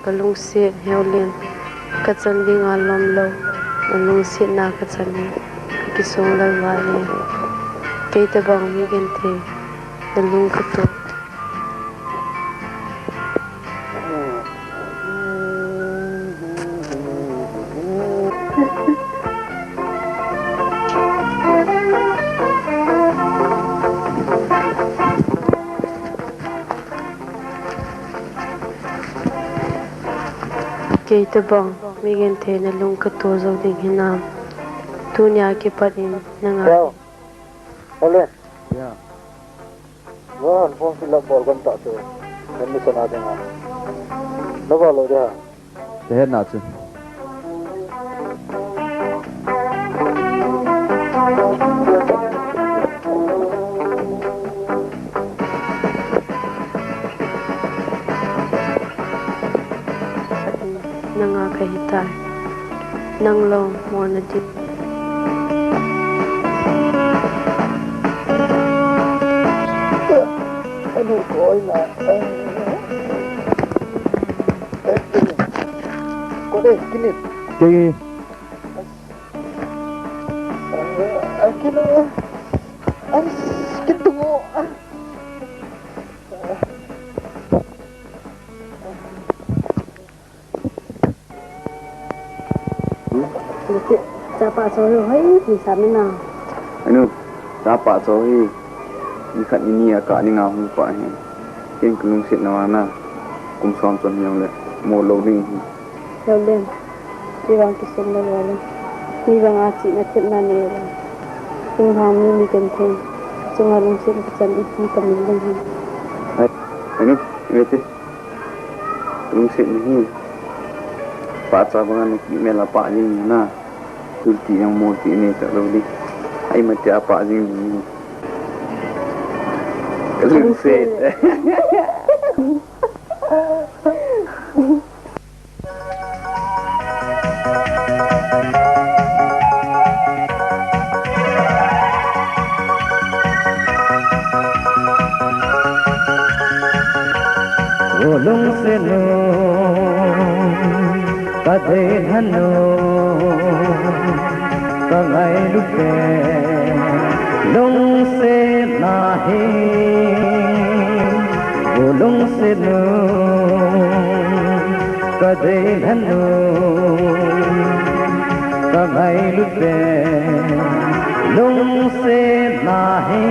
kalung se heolin kachan ding alom lo kalung se na kachan kisong lalwale kay tabang migente kalung kato kay tabang migente na lung kato zaw ding hinam tunya ke parin nanga Oleh ya wah form fill up ball kan tak tu kami sana dengan lepas lo dia Thế nào chứ? nanga kahitar nang lo mo na di aduh koi nak kau deh kini Cái kini kita tunggu Siapa suruh di sana? Anu, dapat sohi. Ikat ini agak ni ngau lupa ni. Yang kelung sit nawana. Kum son yang le. Mo loading. Lalu, jiwang kisah lalu. Ni bang aci macam mana ni? Tunggu ni kenteng. Sungai lungsir kecam itu pemilang. Anu, itu. Kelung sit ni. Pak sabangan mela pak ni na. Turki yang moti ni tak loading. Ai mati apa jing ni. Kelung sit. Golong seno kade dhano kangai lupe long se nahi golong seno kade dhano kangai lupe long se nahi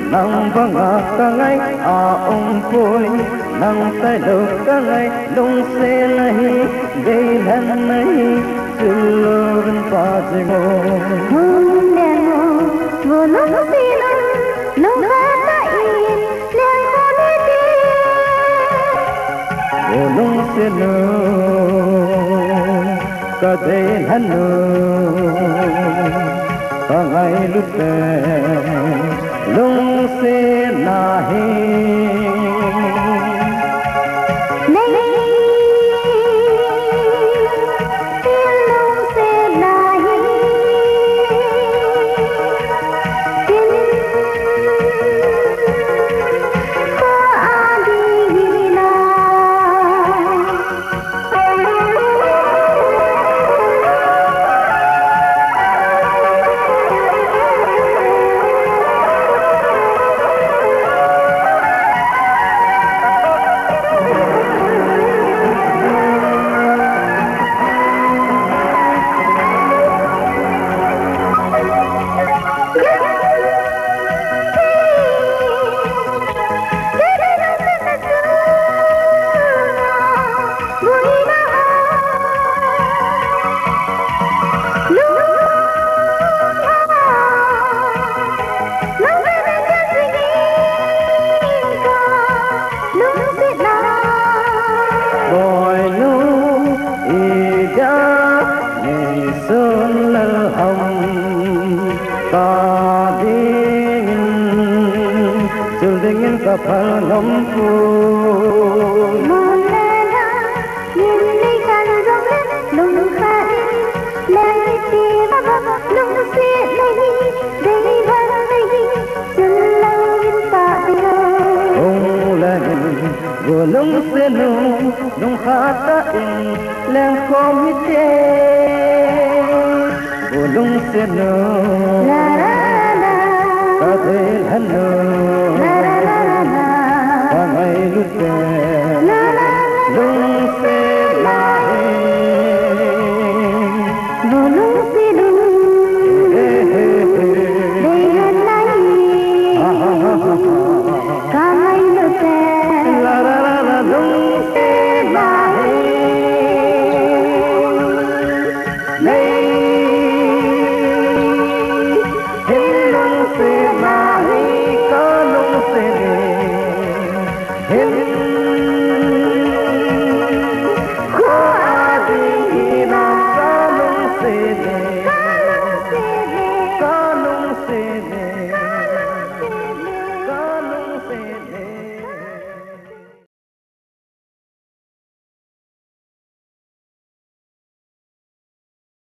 nang banga kangai a ong poi nang tai lo kangai long se nahi dei dhan nahi chulun pa jingo hum ne mo wo long se na lo ka ta i le ko ne de wo long se no ka dei dhan no kangai lupe long se nahi phật lom phu môn na nhìn đi càng rộng lớn lung khai lên đi ba ba lung xe này đây vẫn đây chân lâu in ta đi ông lên vừa lung xe lung khát in lên không biết vừa lung xe la la la ta thấy hân la